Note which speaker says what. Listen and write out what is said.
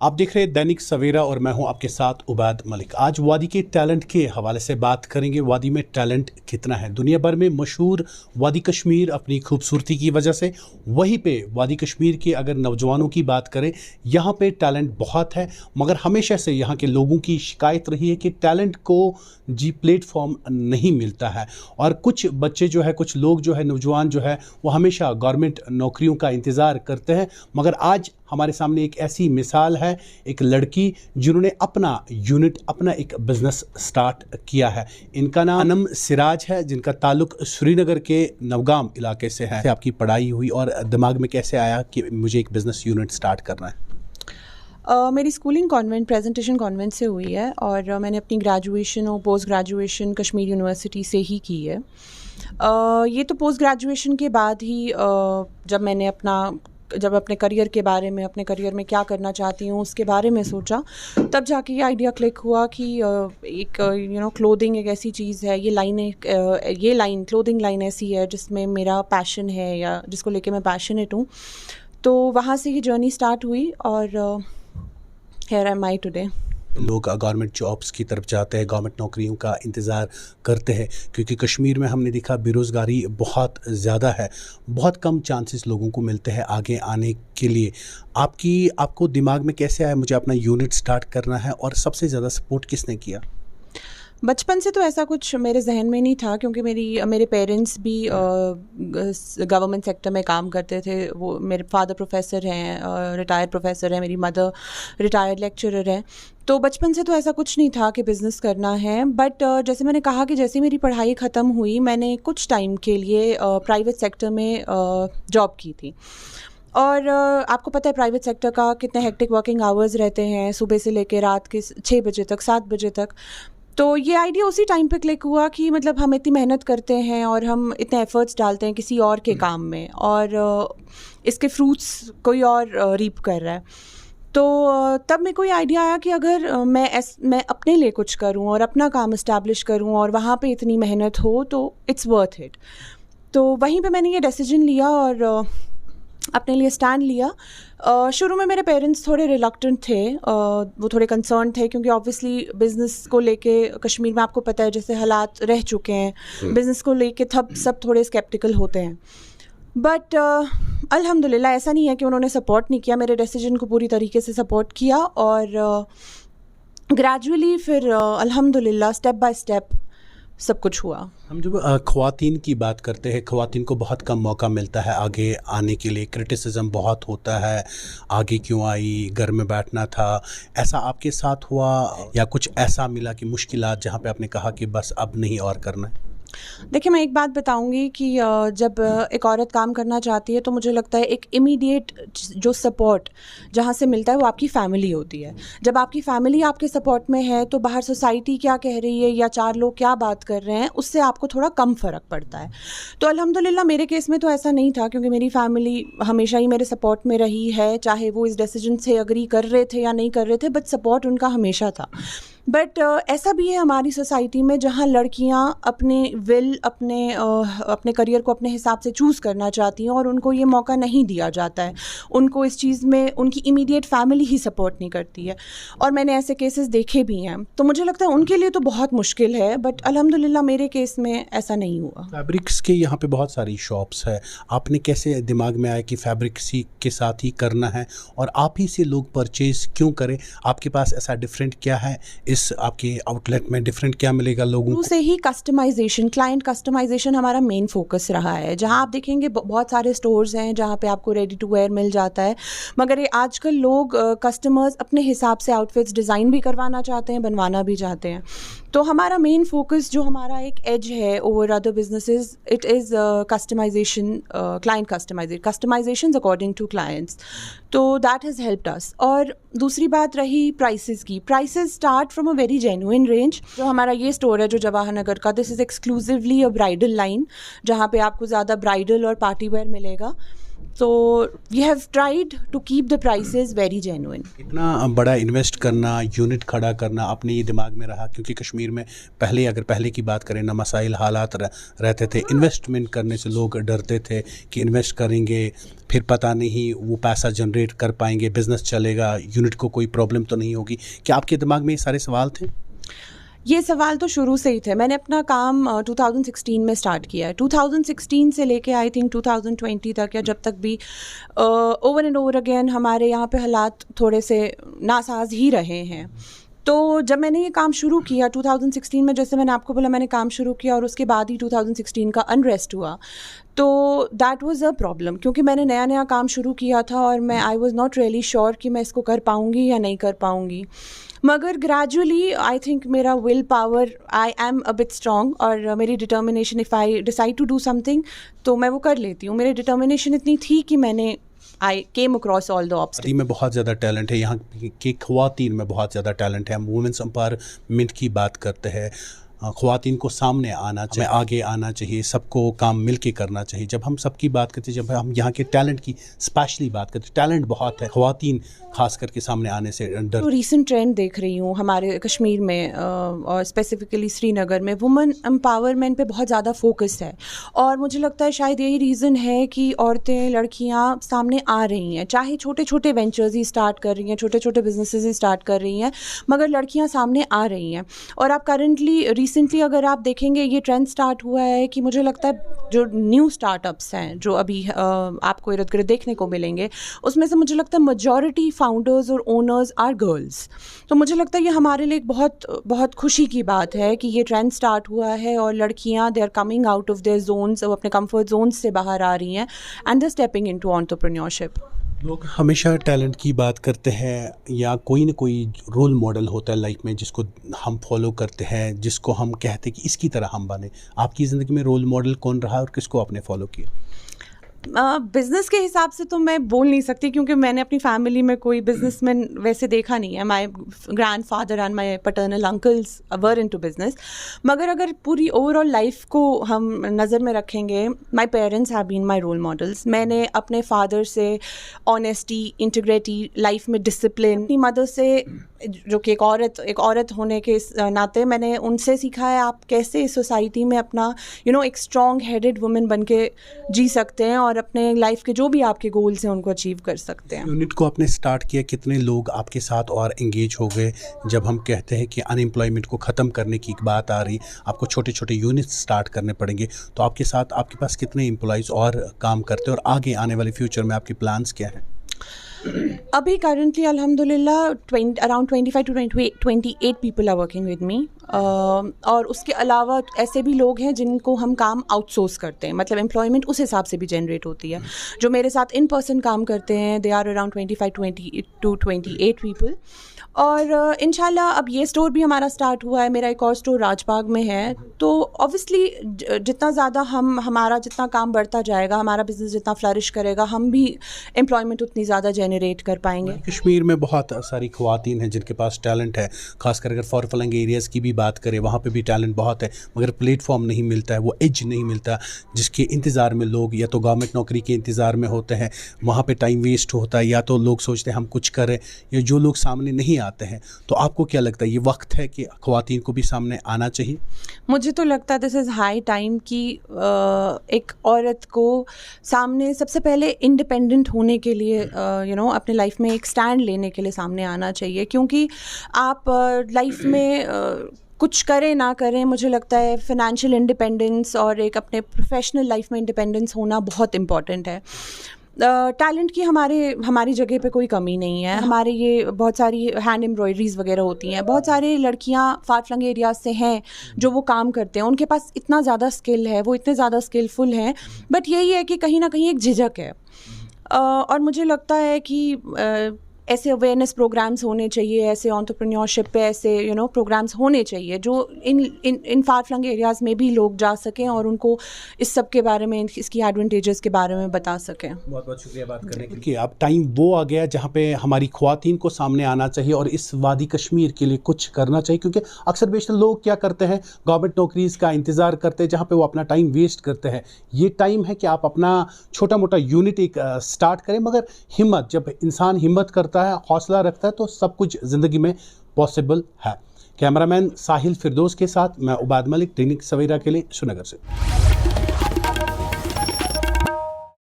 Speaker 1: आप देख रहे हैं दैनिक सवेरा और मैं हूं आपके साथ उबैद मलिक। आज वादी के टैलेंट के हवाले से बात करेंगे। वादी में टैलेंट कितना है। दुनिया भर में मशहूर वादी कश्मीर अपनी खूबसूरती की वजह से, वहीं पे वादी कश्मीर के अगर नौजवानों की बात करें, यहाँ पे टैलेंट बहुत है, मगर हमेशा से यहाँ के लोगों की शिकायत रही है कि टैलेंट को प्लेटफॉर्म नहीं मिलता है। और कुछ बच्चे जो है, कुछ लोग जो है, नौजवान जो है, वो हमेशा गवर्नमेंट नौकरियों का इंतज़ार करते हैं। मगर आज हमारे सामने एक ऐसी मिसाल है, एक लड़की जिन्होंने अपना यूनिट, अपना एक बिजनेस स्टार्ट किया है। इनका नाम अनम सिराज है, जिनका ताल्लुक श्रीनगर के नवगाम इलाके से है। आपकी पढ़ाई हुई और दिमाग में कैसे आया कि मुझे एक बिजनेस यूनिट स्टार्ट करना है?
Speaker 2: मेरी स्कूलिंग कॉन्वेंट, प्रेजेंटेशन कॉन्वेंट से हुई है और मैंने अपनी ग्रेजुएशन और पोस्ट ग्रेजुएशन कश्मीर यूनिवर्सिटी से ही की है। ये तो पोस्ट ग्रेजुएशन के बाद ही जब अपने करियर के बारे में, अपने करियर में क्या करना चाहती हूँ उसके बारे में सोचा, तब जाके ये आइडिया क्लिक हुआ कि एक क्लोथिंग एक ऐसी चीज़ है, ये लाइन क्लोथिंग लाइन ऐसी है जिसमें मेरा पैशन है या जिसको लेके मैं पैशनेट हूँ। तो वहाँ से ये जर्नी स्टार्ट हुई और हियर एम आई टुडे।
Speaker 1: लोग गवर्नमेंट जॉब्स की तरफ जाते हैं, गवर्नमेंट नौकरियों का इंतज़ार करते हैं, क्योंकि कश्मीर में हमने देखा बेरोज़गारी बहुत ज़्यादा है, बहुत कम चांसेस लोगों को मिलते हैं आगे आने के लिए। आपको दिमाग में कैसे आया मुझे अपना यूनिट स्टार्ट करना है, और सबसे ज़्यादा सपोर्ट किसने किया?
Speaker 2: बचपन से तो ऐसा कुछ मेरे जहन में नहीं था, क्योंकि मेरे पेरेंट्स भी गवर्नमेंट सेक्टर में काम करते थे। वो मेरे फादर प्रोफेसर हैं, रिटायर्ड प्रोफेसर हैं, मेरी मदर रिटायर्ड लेक्चरर हैं। तो बचपन से तो ऐसा कुछ नहीं था कि बिज़नेस करना है। बट जैसे मैंने कहा कि जैसे मेरी पढ़ाई ख़त्म हुई, मैंने कुछ टाइम के लिए प्राइवेट सेक्टर में जॉब की थी। और आपको पता है प्राइवेट सेक्टर का कितने हेक्टिक वर्किंग आवर्स रहते हैं, सुबह से लेकर रात के 6 बजे तक, 7 बजे तक। तो ये आइडिया उसी टाइम पे क्लिक हुआ कि मतलब हम इतनी मेहनत करते हैं और हम इतने एफर्ट्स डालते हैं किसी और के काम में, और इसके फ्रूट्स कोई और रीप कर रहा है। तो तब मेरे को ये आइडिया आया कि अगर मैं अपने लिए कुछ करूं और अपना काम इस्टेब्लिश करूं और वहाँ पे इतनी मेहनत हो तो इट्स वर्थ इट। तो वहीं पे मैंने ये डिसीजन लिया और अपने लिए स्टैंड लिया। शुरू में मेरे पेरेंट्स थोड़े रिलक्टेंट थे, वो थोड़े कंसर्न थे, क्योंकि ऑब्वियसली बिज़नेस को लेके कश्मीर में आपको पता है जैसे हालात रह चुके हैं, बिज़नेस को लेके सब थोड़े स्केप्टिकल होते हैं। बट अल्हम्दुलिल्लाह ऐसा नहीं है कि उन्होंने सपोर्ट नहीं किया, मेरे डिसीजन को पूरी तरीके से सपोर्ट किया। और ग्रेजुअली फिर अल्हम्दुलिल्लाह स्टेप बाय स्टेप सब कुछ हुआ।
Speaker 1: हम जब ख़वातीन की बात करते हैं, ख़वातीन को बहुत कम मौका मिलता है आगे आने के लिए, क्रिटिसिज्म बहुत होता है, आगे क्यों आई, घर में बैठना था। ऐसा आपके साथ हुआ या कुछ ऐसा मिला कि मुश्किलात जहाँ पे आपने कहा कि बस अब नहीं और करना है?
Speaker 2: देखिए, मैं एक बात बताऊंगी कि जब एक औरत काम करना चाहती है तो मुझे लगता है एक इमीडिएट जो सपोर्ट जहाँ से मिलता है वो आपकी फ़ैमिली होती है। जब आपकी फ़ैमिली आपके सपोर्ट में है तो बाहर सोसाइटी क्या कह रही है या 4 लोग क्या बात कर रहे हैं, उससे आपको थोड़ा कम फ़र्क पड़ता है। तो अल्हम्दुलिल्लाह मेरे केस में तो ऐसा नहीं था, क्योंकि मेरी फ़ैमिली हमेशा ही मेरे सपोर्ट में रही है, चाहे वो इस डिसीजन से अग्री कर रहे थे या नहीं कर रहे थे, बट सपोर्ट उनका हमेशा था। बट ऐसा भी है हमारी सोसाइटी में जहाँ लड़कियाँ अपने करियर को अपने हिसाब से चूज़ करना चाहती हैं और उनको ये मौका नहीं दिया जाता है। उनको इस चीज़ में उनकी इमीडिएट फैमिली ही सपोर्ट नहीं करती है, और मैंने ऐसे केसेस देखे भी हैं। तो मुझे लगता है उनके लिए तो बहुत मुश्किल है, बट अल्हम्दुलिल्लाह मेरे केस में ऐसा नहीं हुआ।
Speaker 1: फैब्रिक्स के यहाँ पे बहुत सारी शॉप्स है, आपने कैसे दिमाग में आया कि फैब्रिक्स के साथ ही करना है और आप ही से लोग परचेज क्यों करें? आपके पास ऐसा डिफरेंट क्या है, इस आपके आउटलेट में डिफरेंट क्या मिलेगा लोगों को?
Speaker 2: से ही कस्टमाइजेशन, क्लाइंट कस्टमाइजेशन हमारा मेन फोकस रहा है। जहाँ आप देखेंगे बहुत सारे स्टोर्स हैं जहाँ पे आपको रेडी टू वेयर मिल जाता है, मगर ये आजकल लोग कस्टमर्स अपने हिसाब से आउटफिट्स डिज़ाइन भी करवाना चाहते हैं, बनवाना भी चाहते हैं। तो हमारा मेन फोकस, जो हमारा एक एज है over other businesses, it is customisation, client customisations according to clients. तो दैट हैज़ हेल्प्ड अस। और दूसरी बात रही प्राइसेस की। Prices start from a very genuine range. जो हमारा ये स्टोर है जो जवाहर नगर का, this is exclusively a bridal line, जहाँ पे आपको ज़्यादा ब्राइडल और पार्टी वेयर मिलेगा। तो we have tried to keep the prices very genuine.
Speaker 1: इतना बड़ा इन्वेस्ट करना, यूनिट खड़ा करना, अपने ये दिमाग में रहा, क्योंकि कश्मीर में पहले की बात करें ना, मसाइल हालात रहते थे, इन्वेस्टमेंट करने से लोग डरते थे कि इन्वेस्ट करेंगे फिर पता नहीं वो पैसा जनरेट कर पाएंगे, बिजनेस चलेगा, यूनिट को कोई प्रॉब्लम तो नहीं होगी। क्या आपके दिमाग में ये सारे सवाल थे?
Speaker 2: ये सवाल तो शुरू से ही थे। मैंने अपना काम 2016 में स्टार्ट किया है। 2016 से लेके आई थिंक 2020 तक, या जब तक भी ओवर एंड ओवर अगेन हमारे यहाँ पे हालात थोड़े से नासाज ही रहे हैं। तो जब मैंने ये काम शुरू किया 2016 में, जैसे मैंने आपको बोला, मैंने काम शुरू किया और उसके बाद ही 2016 का अनरेस्ट हुआ, तो दैट वाज अ प्रॉब्लम, क्योंकि मैंने नया नया काम शुरू किया था और मैं I was not really sure कि मैं इसको कर पाऊँगी या नहीं कर पाऊँगी। मगर ग्रेजुअली आई थिंक मेरा will power, I am a bit strong, और मेरी determination, if I decide to do something तो मैं वो कर लेती हूँ। मेरी डिटर्मिनेशन इतनी थी कि मैंने I came across all the obstacles.
Speaker 1: में बहुत ज़्यादा टैलेंट है, यहाँ की ख़वातीन में बहुत ज़्यादा टैलेंट है। हम वुमेंस एम्पावरमेंट की बात करते हैं, ख़वातीन को सामने आना चाहिए, आगे आना चाहिए, सबको काम मिल के करना चाहिए। जब हम सबकी बात करते हैं, जब हम यहाँ के टैलेंट की स्पेशली बात करते हैं, टैलेंट बहुत है, ख़वातीन खास करके सामने आने से डर।
Speaker 2: तो रीसेंट ट्रेंड देख रही हूँ हमारे कश्मीर में और स्पेसिफिकली श्रीनगर में, वुमेन एम्पावरमेंट पे बहुत ज़्यादा फोकस है, और मुझे लगता है शायद यही रीज़न है कि औरतें, लड़कियाँ सामने आ रही हैं, चाहे छोटे छोटे वेंचर्स ही स्टार्ट कर रही हैं, छोटे छोटे बिजनेसेस ही स्टार्ट कर रही हैं, मगर लड़कियाँ सामने आ रही हैं। और आप रिसेंटली अगर आप देखेंगे, ये ट्रेंड स्टार्ट हुआ है कि मुझे लगता है जो न्यू स्टार्टअप्स हैं जो अभी आपको इर्द गिर्द देखने को मिलेंगे, उसमें से मुझे लगता है मेजॉरिटी फाउंडर्स और ओनर्स आर गर्ल्स। तो मुझे लगता है ये हमारे लिए एक बहुत बहुत खुशी की बात है कि ये ट्रेंड स्टार्ट हुआ है और लड़कियां, they are coming out of their zones, वो अपने कंफर्ट जोन्स से बाहर आ रही हैं and they stepping into entrepreneurship.
Speaker 1: लोग हमेशा टैलेंट की बात करते हैं, या कोई ना कोई रोल मॉडल होता है लाइफ में जिसको हम फॉलो करते हैं, जिसको हम कहते हैं कि इसकी तरह हम बने। आपकी ज़िंदगी में रोल मॉडल कौन रहा और किसको आपने फॉलो किया?
Speaker 2: बिज़नेस के हिसाब से तो मैं बोल नहीं सकती, क्योंकि मैंने अपनी फैमिली में कोई बिजनेसमैन वैसे देखा नहीं है। My grandfather and my paternal uncles were into business. मगर अगर पूरी ओवरऑल लाइफ को हम नज़र में रखेंगे, my parents have been my role models. मैंने अपने फादर से ऑनेस्टी, इंटीग्रिटी, लाइफ में डिसिप्लिन, अपनी मदर से, जो कि एक औरत होने के नाते मैंने उनसे सीखा है आप कैसे सोसाइटी में अपना एक स्ट्रॉन्ग हेडेड वुमेन बन के जी सकते हैं और अपने लाइफ के जो भी आपके गोल्स हैं उनको अचीव कर सकते हैं।
Speaker 1: यूनिट को आपने स्टार्ट किया, कितने लोग आपके साथ और एंगेज हो गए? जब हम कहते हैं कि अनएम्प्लॉयमेंट को ख़त्म करने की बात आ रही, आपको छोटे छोटे यूनिट स्टार्ट करने पड़ेंगे, तो आपके साथ आपके पास कितने एम्प्लॉयज़ और काम करते हैं, और आगे आने वाले फ्यूचर में आपके प्लान्स क्या हैं?
Speaker 2: अभी करंटली अल्हम्दुलिल्लाह around 25 to 28 people are working with me. और उसके अलावा ऐसे भी लोग हैं जिनको हम काम आउटसोर्स करते हैं, मतलब एम्प्लॉयमेंट उस हिसाब से भी जनरेट होती है। जो मेरे साथ इन पर्सन काम करते हैं, they are around 25 to 28 people. और इंशाल्लाह अब ये स्टोर भी हमारा स्टार्ट हुआ है, मेरा एक और स्टोर राजबाग में है। तो ऑब्वियसली जितना ज़्यादा हमारा जितना काम बढ़ता जाएगा, हमारा बिजनेस जितना फ्लरिश करेगा, हम भी एम्प्लॉयमेंट उतनी ज़्यादा जनरेट कर पाएंगे।
Speaker 1: कश्मीर में बहुत सारी ख़वातीन हैं जिनके पास टैलेंट है, खासकर अगर फॉर फ्लंग एरियाज़ की भी बात करें, वहाँ पे भी टैलेंट बहुत है, मगर प्लेटफॉर्म नहीं मिलता है, वो एज नहीं मिलता जिसके इंतज़ार में लोग या तो गवर्नमेंट नौकरी के इंतज़ार में होते हैं, वहाँ पे टाइम वेस्ट होता है, या तो लोग सोचते हैं हम कुछ करें, या जो लोग सामने नहीं आते हैं। तो आपको क्या लगता है, ये वक्त है कि ख़वातीन को भी सामने आना चाहिए?
Speaker 2: मुझे तो लगता है दिस इज़ हाई टाइम कि एक औरत को सामने सबसे पहले इंडिपेंडेंट होने के लिए अपने लाइफ में एक स्टैंड लेने के लिए सामने आना चाहिए। क्योंकि आप लाइफ में कुछ करें ना करें, मुझे लगता है फिनेंशियल इंडिपेंडेंस और एक अपने प्रोफेशनल लाइफ में इंडिपेंडेंस होना बहुत इम्पॉर्टेंट है। टैलेंट की हमारी जगह पे कोई कमी नहीं है। हमारे ये बहुत सारी हैंड एम्ब्रॉयडरीज़ वगैरह होती हैं, बहुत सारे लड़कियां फार फ्लंग एरियाज से हैं जो वो काम करते हैं, उनके पास इतना ज़्यादा स्किल है, वो इतने ज़्यादा स्किलफुल हैं, बट यही है कि कहीं ना कहीं एक झिझक है। और मुझे लगता है कि ऐसे अवेयरनेस प्रोग्राम्स होने चाहिए, ऐसे एंटरप्रेन्योरशिप पे ऐसे प्रोग्राम्स होने चाहिए जो इन फार फ्लंग एरियाज़ में भी लोग जा सकें और उनको इस सब के बारे में, इसकी एडवांटेजेस के बारे में बता सकें।
Speaker 1: बहुत बहुत शुक्रिया बात करने के लिए। कि अब टाइम वो आ गया जहाँ पे हमारी ख्वातीन को सामने आना चाहिए और इस वादी कश्मीर के लिए कुछ करना चाहिए, क्योंकि अक्सर बेशतर लोग क्या करते हैं, गवर्नमेंट नौकरीज़ का इंतज़ार करते हैं जहाँ पे वो अपना टाइम वेस्ट करते हैं। ये टाइम है कि आप अपना छोटा मोटा यूनिट एक स्टार्ट करें, मगर हिम्मत, जब इंसान हिम्मत करता है, हौसला रखता है, तो सब कुछ ज़िंदगी में पॉसिबल है। कैमरामैन साहिल फिरदौस के साथ मैं उबाद मलिक, दैनिक सवेरा के लिए श्रीनगर से।